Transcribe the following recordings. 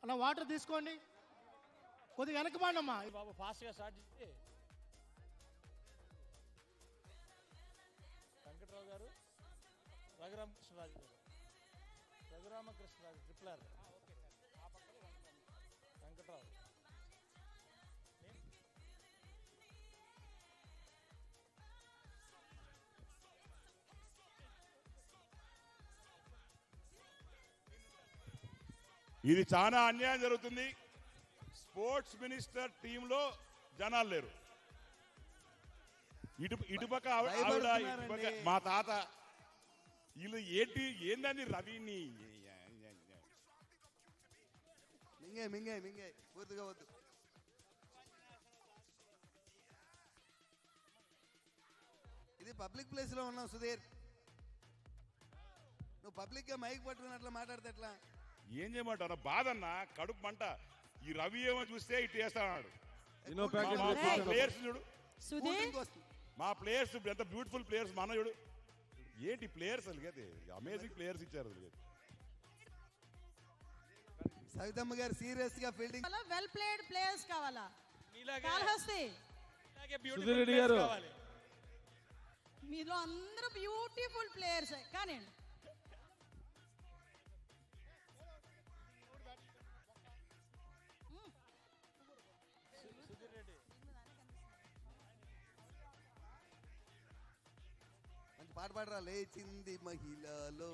అన్న వాటర్ తీసుకోండి, కొద్దిగా వెనకమాండమ్మా బాబు, ఫాస్ట్గా స్టార్ట్ చేసి. వెంకట్రావు గారు, రఘురామకృష్ణరాజు గారు, రఘురామకృష్ణరాజు ట్రిపులర్, వెంకట్రావు. ఇది చాలా అన్యాయం జరుగుతుంది. స్పోర్ట్స్ మినిస్టర్ టీంలో జనాలు లేరు. ఇటుపక్క ఆవిడ, ఇటుపక్క మా తాత, వీళ్ళు ఏందని రవిని మింగే పూర్తిగా వద్దు. ఇది పబ్లిక్ ప్లేస్ లో ఉన్నావు సుధీర్, నువ్వు పబ్లిక్ గా మైక్ పట్టుకున్నట్లా మాట్లాడితే ఎట్లా? ఏం చేయమంటారు? బాధ అన్న, కడుపు మంట. ఈ రవి ఏమో చూస్తే ఇటు చేస్తాడు. ప్లేయర్స్ చూడు, మా ప్లేయర్స్ ఎంత బ్యూటిఫుల్ ప్లేయర్స్ మన చూడు. ఏంటి ప్లేయర్స్ అసలు, అమేజింగ్ ప్లేయర్స్ ఇచ్చారు అసలు. సవితమ్మ గారు సీరియస్ గా ఫీల్డింగ్, వెల్ ప్లేడ్ ప్లేయర్స్ కావాలా? మీలో అందరూ బ్యూటిఫుల్ ప్లేయర్స్ కానీ పాట పాడరా. లేచింది మహిళలో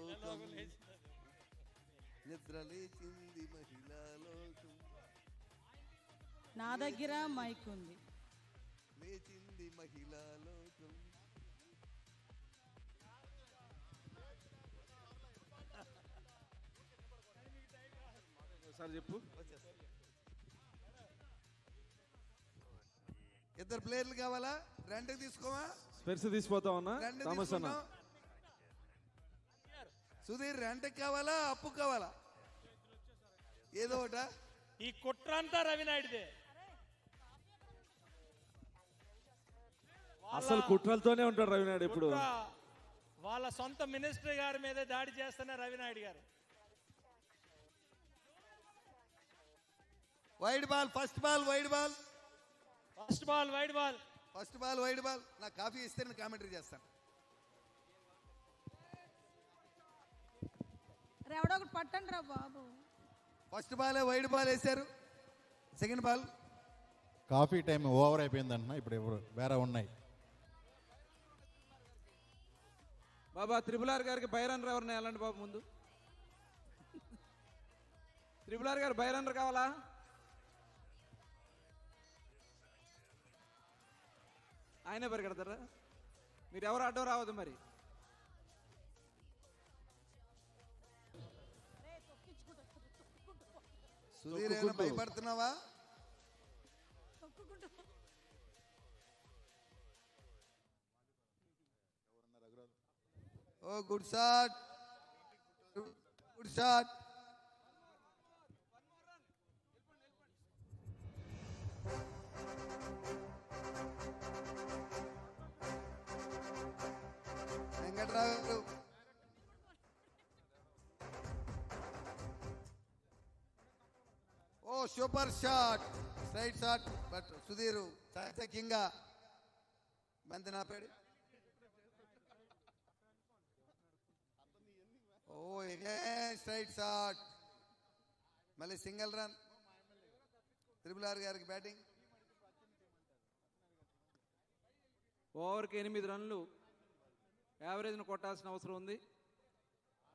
నిద్ర, లేచింది మహిళలో. నా దగ్గర మైక్ ఉంది. లేచింది మహిళలో. సార్ చెప్పు. ఇద్దరు ప్లేయర్లు కావాలా? రెంట్కి తీసుకోవా? స్పెర్స్ తీసిపోతామన్నా థామస్ అన్న. సుధీర్ రెంట్కి కావాలా అప్పు కావాలా? ఏదో ఒకట. ఈ కుట్రంతా రవినాయుడిదే. అసలు కుట్రలతోనే ఉంటాడు రవినాయుడు ఇప్పుడు. వాళ్ళ సొంత మినిస్టర్ గారి మీద దాడి చేస్తున్న Ravinaidu garu. Wide ball, first ball wide ball, first ball wide ball, first ball wide ball. నాకు కాఫీ ఇస్తే నేను కామెంటరీ చేస్తాను. ఎవడో ఒకటి పట్టండి రా బాబు. ఫస్ట్ బాల్ వైడ్ బాల్ వేశారు. Second ball coffee time over అయిపోయిందన్న. ఇప్పుడు ఎవరు వేరే ఉన్నాయి. బాబా త్రిపులార్ గారికి బైరన్నర్ ఎవరిని వెళ్ళండి బాబు ముందు. త్రిపులార్ గారు బైరన్నర్ కావాలా? ఆయనే పరిగెడతారా? మీరు ఎవరు అడ్డం రావద్దు మరి. సుధీర్ ఏమైనా భయపడుతున్నావా? Oh good shot, good shot. Venkatrao oh super shot, straight shot. But Sudheer చాచక్యంగా బంతి నాపాడు. ఓ స్ట్రైట్ షాట్, మళ్ళీ సింగిల్ రన్. త్రిపులార్ గారికి బ్యాటింగ్. ఓవర్కి 8 రన్లు యావరేజ్ను కొట్టాల్సిన అవసరం ఉంది.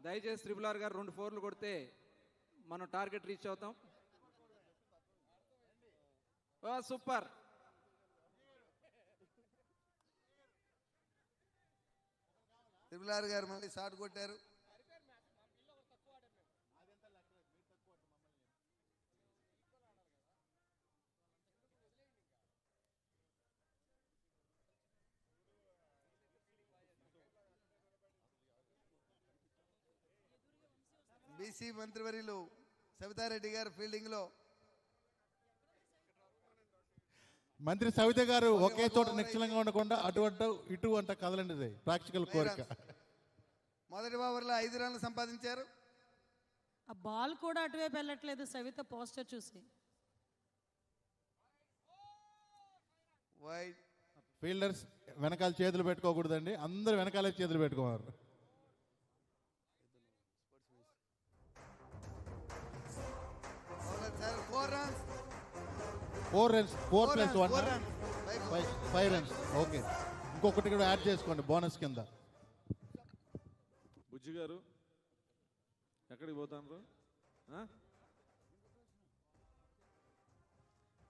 దయచేసి త్రిపులార్ గారు 2 4లు కొడితే మనం టార్గెట్ రీచ్ అవుతాం. ఓ సూపర్. త్రిపులార్ గారు మళ్ళీ షాట్ కొట్టారు. బీసీ మంత్రివర్యులు సవితారెడ్డి గారు ఫీల్డింగ్ లో. మంత్రి సవిత గారు ఒకే చోట నిశ్చలంగా ఉండకుండా అటు ఇటు అంట కదలండి, ప్రాక్టికల్ కోరిక. మొదటి ఓవర్లో 5 రన్లు సంపాదించారు. ఆ బాల్ కూడా అటువైపు వెళ్ళట్లేదు సవిత పోస్టర్ చూసి. వైడ్. ఫీల్డర్స్ వెనకాల చేతులు పెట్టుకోకూడదండి, అందరు వెనకాలే చేతులు పెట్టుకోవాలి. Sir 4 runs. 4 runs, 4 + 1 4 runs. 5 runs. Okay, ఇంకొకటి కూడా యాడ్ చేసుకోండి బోనస్ కింద. బుజ్జి గారు ఎక్కడికి పోతాను?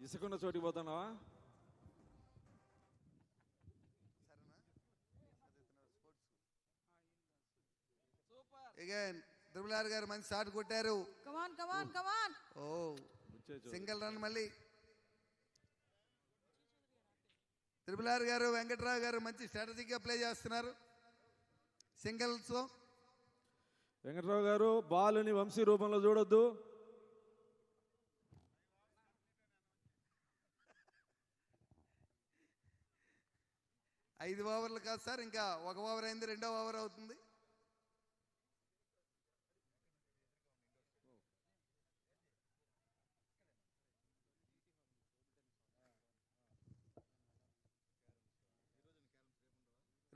ఇసుకున్న చోటికి పోతున్నావా? అగైన్ త్రిపుల్ ఆర్ గారు మంచి షాట్ కొట్టారు. కమాన్ కమాన్ కమాన్. ఓ సింగిల్ రన్ మళ్ళీ. త్రిపుల్ ఆర్ గారు వెంకట్రావు గారు మంచి స్ట్రాటజీగా ప్లే చేస్తున్నారు సింగిల్స్. వెంకట్రావు గారు బాల్ని వంశీ రూపంలో చూడొద్దు. ఐదు ఓవర్లు కాదు సార్, ఇంకా 1 ఓవర్ అయింది, 2వ ఓవర్ అవుతుంది.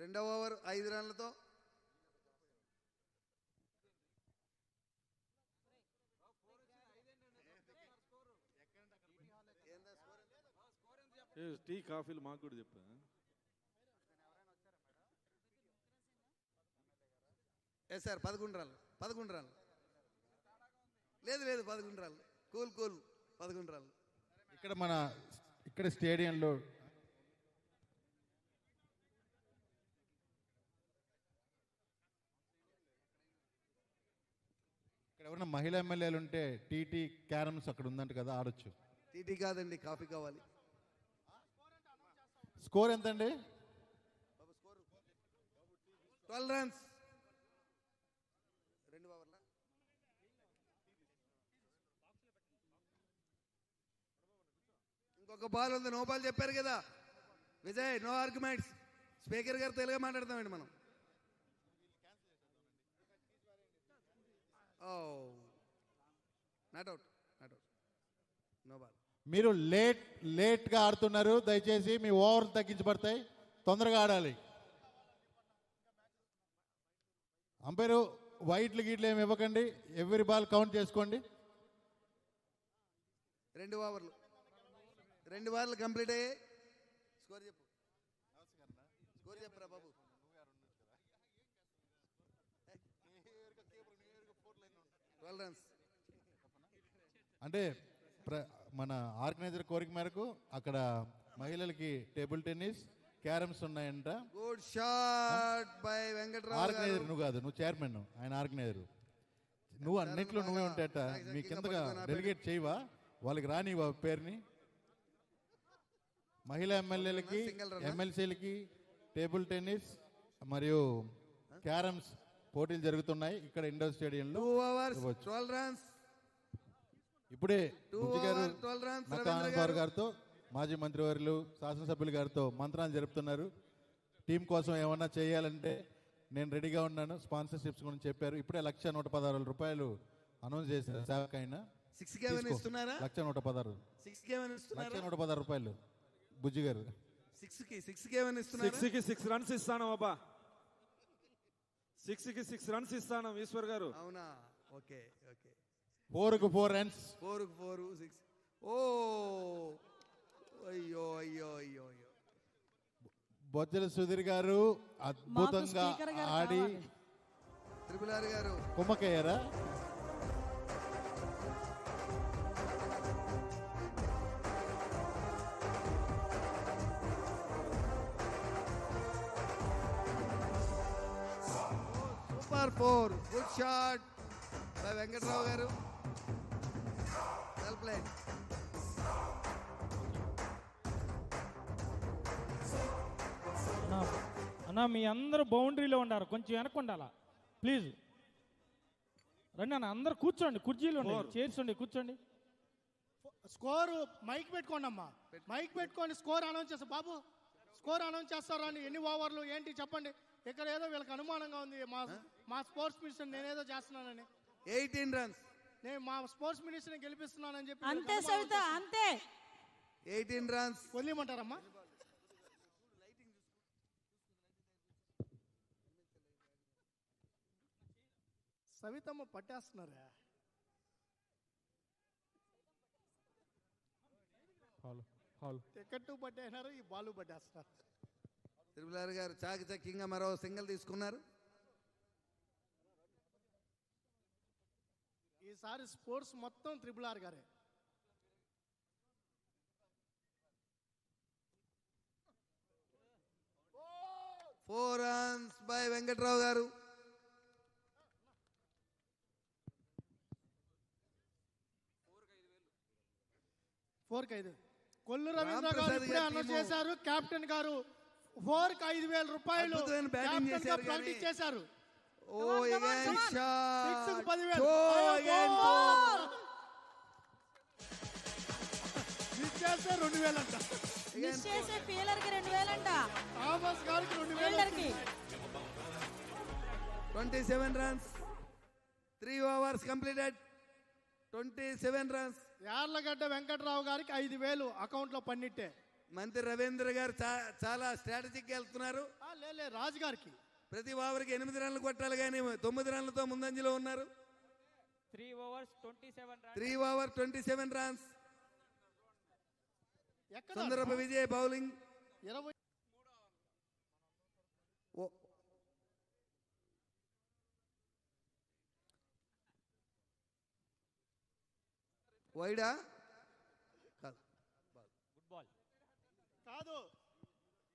రెండవ ఓవర్ 5 రన్లతో. టీ కాఫీలు మాకు కూడా చెప్పా. సార్ 11 రన్లు. 11 రన్లు లేదు 11 రన్లు. కూల్ 11 రన్లు. ఇక్కడ స్టేడియంలో ఇక్కడ ఎవరైనా మహిళా ఎమ్మెల్యేలు ఉంటే టీటీ క్యారమ్స్ అక్కడ ఉందంట కదా, ఆడొచ్చు. టీటీ కాదండి, కాఫీ కావాలి. స్కోర్ ఎంతండి? 12 రన్స్. 2 ఓవర్ల. ఇంకొక బాల్ ఉంది. నో బాల్ చెప్పారు కదా విజయ్, నో ఆర్గ్యుమెంట్స్. స్పీకర్ గారు తెలుగుగా మాట్లాడతామండి మనం. Not out. No ball. మీరు లేట్గా ఆడుతున్నారు, దయచేసి మీ ఓవర్లు తగ్గించబడతాయి, తొందరగా ఆడాలి. అంపైరు వైట్లు గీట్లు ఏమి ఇవ్వకండి, ఎవ్రీ బాల్ కౌంట్ చేసుకోండి. 2 ఓవర్లు. 2 ఓవర్లు కంప్లీట్ అయ్యాయి. స్కోర్ చెప్పు. స్కోర్ చెప్పురా బాబు. రన్స్. అంటే మన ఆర్గనైజర్ కోరిక మేరకు అక్కడ మహిళలకి టేబుల్ టెన్నిస్, క్యారమ్స్ ఉన్నాయంట. Good shot by Venkatrao. Organiser నువ్వు కాదు, నువ్వు చైర్మన్, ఆయన ఆర్గనైజర్. నువ్వు అన్నిట్లో నువ్వే ఉంటాయట. మీ కిందగా డెలిగేట్ చేయవా, వాళ్ళకి రానివా పేరుని? మహిళా ఎమ్మెల్యేలకి, ఎమ్మెల్సీలకి టేబుల్ టెన్నిస్ మరియు క్యారమ్స్ పోటీలు జరుగుతున్నాయి ఇక్కడ ఇండోర్ స్టేడియంలో. 2 ఓవర్స్ 12 రన్స్. ఇప్పుడే బుజ్జి గారు 12 రన్స్. నక్కా ఆనంద్ పవార్ గారితో, మాజీ మంత్రివర్యులు, శాసనసభ్యులు గారితో మంత్రాలు జరుపుతున్నారు. టీం కోసం ఏమన్నా చేయాలంటే నేను రెడీగా ఉన్నాను. స్పాన్సర్షిప్స్ గురించి చెప్పారు. ఇప్పుడే 1,116,000 రూపాయలు అనౌన్స్ చేశారు. సేవకైనా 1,116,000. 1,116 రూపాయలు బుజ్జి గారు. 6 రన్స్ ఇస్తాను బాబా. 6 రన్స్ ఇస్తాను ఈశ్వర్ గారు. అవునా? Okay okay. 4కు 4 రన్స్. 4కు 4 6. ఓ అయ్యో అయ్యో అయ్యో అయ్యో. బొజ్జల సుధీర్ గారు అద్భుతంగా ఆడి త్రిపుల్ ఆర్ గారు కుమ్మకయ్యారా? Super 4. Good shot by Venkatrao garu. Well played. అన్నా మీ అందరూ బౌండరీలో ఉండారు, కొంచెం వెనక ఉండాలా ప్లీజ్. రండి అన్న, అందరు కూర్చోండి, కుర్చీలు చైర్స్ ఉండి కూర్చోండి. స్కోరు మైక్ పెట్టుకోండి అమ్మా, మైక్ పెట్టుకోండి. స్కోర్ అనౌన్స్ చేస్తా బాబు, స్కోర్ అనౌన్స్ చేస్తారా అండి? ఎన్ని ఓవర్లు ఏంటి చెప్పండి. ఇక్కడ ఏదో వీళ్ళకి అనుమానంగా ఉంది, మా స్పోర్ట్స్ మినిస్టర్ నేనేదో చేస్తున్నానని. 18 రన్స్. నేను మా స్పోర్ట్స్ మినిస్టర్ని గెలిపిస్తున్నానని చెప్పి అంతే సవిత అంతే 18 రన్స్. వదిలేయమంటారమ్మా? సవితమ్మ పట్టేస్తున్నారా? టికెట్ పట్టేసినారు, ఈ బాలు పట్టేస్తున్నారు. త్రిపుల్ ఆర్ గారు చాకచక్యంగా మరో సింగిల్ తీసుకున్నారు. ఈసారి స్పోర్ట్స్ మొత్తం త్రిపుల్ ఆర్ గారే. ఫోర్ రన్స్ బై వెంకట్రావు గారు. ఫోర్కి 5. కొల్లు రవీంద్ర గారు రామప్రసాద్ ఇప్పుడే గారి అనౌన్స్ టీము. చేశారు, కెప్టెన్ గారు 4కి 5,000 రూపాయలు అద్భుతమైన batting కెప్టెన్ గా చేశారు కానీ- ప్రకటించేశారు. ఓ అగైన్ 6కి 10,000. మిస్ చేస్తే 2,000 అంట. మిస్ చేసే ఫీలర్ కి 2,000 అంట. థామస్ గారికి 2,000 ఫీల్డర్ కి 27 runs. 3 overs completed. 27 runs. Yarlagadda Venkatrao గారికి 5,000 అకౌంట్ లో పన్నిట్టే. మంత్రి రవీంద్ర గారు చాలా స్ట్రాటజిక్ వెళ్తున్నారు. లే రాజు గారికి ప్రతి ఓవర్కి 8 రన్లు కొట్టాలి కానీ 9 రన్లతో ముందంజలో ఉన్నారు. 3 overs 27 runs. 3 over 27 runs. ఎక్కడ సందర్భ విజయ్ బౌలింగ్. 20 వైడా Good ball. కాదు.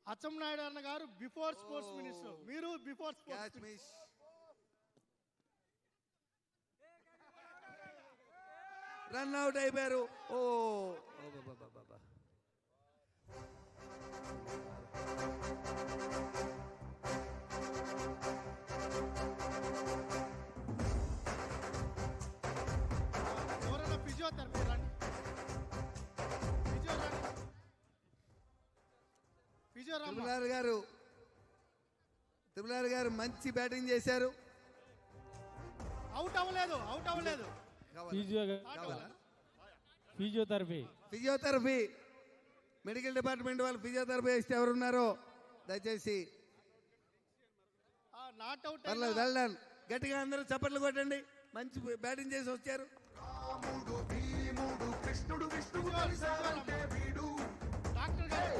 అచ్చెన్నాయుడు అన్న గారు బిఫోర్ స్పోర్ట్స్ మినిస్టర్, మీరు before catch sports miss. Run out అయిపోయారు. ఓ బాబా. ఎవరైనా ఫిజియోథెరపీ రండి. ఫిజియో రామ్మా. త్రిపుల్ ఆర్ గారు మంచి బ్యాటింగ్ చేశారు. అవుట్ అవ్వలేదు. ఫిజియోథెరపీ మెడికల్ డిపార్ట్మెంట్ వాళ్ళు ఫిజియోథెరపీ ఇస్తే ఎవరున్నారో దయచేసి నాట్ అవుట్. పర్లేదు, వెళ్ళండి. గట్టిగా అందరూ చప్పట్లు కొట్టండి. మంచి బ్యాటింగ్ చేసి వచ్చారు. డాక్టర్ గారు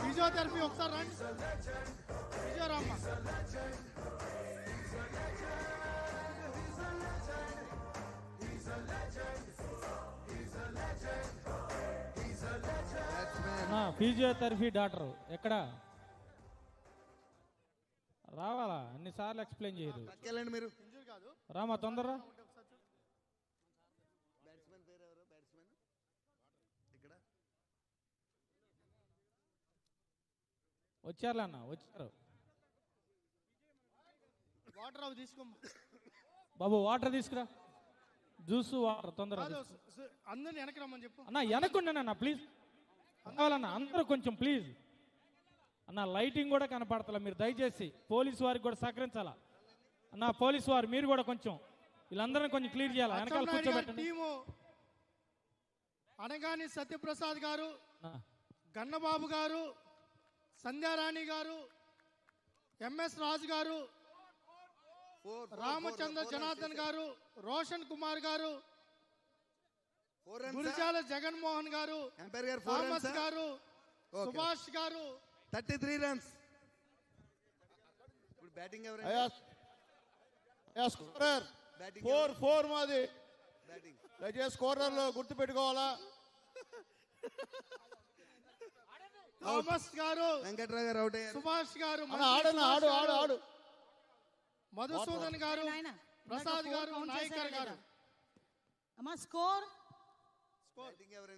ఫిజియోథెరపీ ఒకసారి రండి. ఫిజియో రామ్మా. ఫిజియోథెరపీ డాక్టర్ ఎక్కడ రావాలా? అన్నిసార్లు ఎక్స్ప్లెయిన్ చేయరు. పక్కెళ్ళండి మీరు. రామా తొందరరా. బ్యాట్స్మెన్ పేరు ఎవరు? బ్యాట్స్మెన్ ఇక్కడ వచ్చారులన్న, వచ్చారు. వాటర్ అవి తీసుకోమ్మా. బాబు వాటర్ తీసుకురా, జ్యూస్ వాటర్ తొందరగా తీసుకురా. అందరిని వెనక్కి రమ్మని చెప్పు. అన్న వెనకుండానన్న ప్లీజ్. కావాలన్నా అందరూ కొంచెం ప్లీజ్ అన్న. లైటింగ్ కూడా కనపడతలే, మీరు దయచేసి పోలీసు వారికి కూడా సహకరించాలా అన్న. పోలీసు వారు మీరు కూడా కొంచెం వీళ్ళందరినీ కొంచెం క్లియర్ చేయాలి. వెనకాల కూర్చోబెట్టండి. టీము అనగాని సత్యప్రసాద్ గారు, గన్నబాబు గారు, సంధ్యారాణి గారు, ఎంఎస్ రాజు గారు, రామచంద్ర జనార్దన్ గారు, రోషన్ కుమార్ గారు, గురిజాల జగన్మోహన్ గారు, థామస్ గారు, సుభాష్ గారు. 33 రన్స్. ఇప్పుడు బ్యాటింగ్ ఎవరు? స్కోరర్ 4-4 మాది. దయచేసి స్కోరర్ లో గుర్తు పెట్టుకోవాలా. థామస్ గారు, వెంకట్రావు గారు అవుట్ అయ్యారు. సుభాష్ గారు, ఆడు మధుసూదన్ గారు, ప్రసాద్ గారు, నాయకర్ గారు. అమ్మా స్కోర్ బ్యాటింగ్ ఎవరు?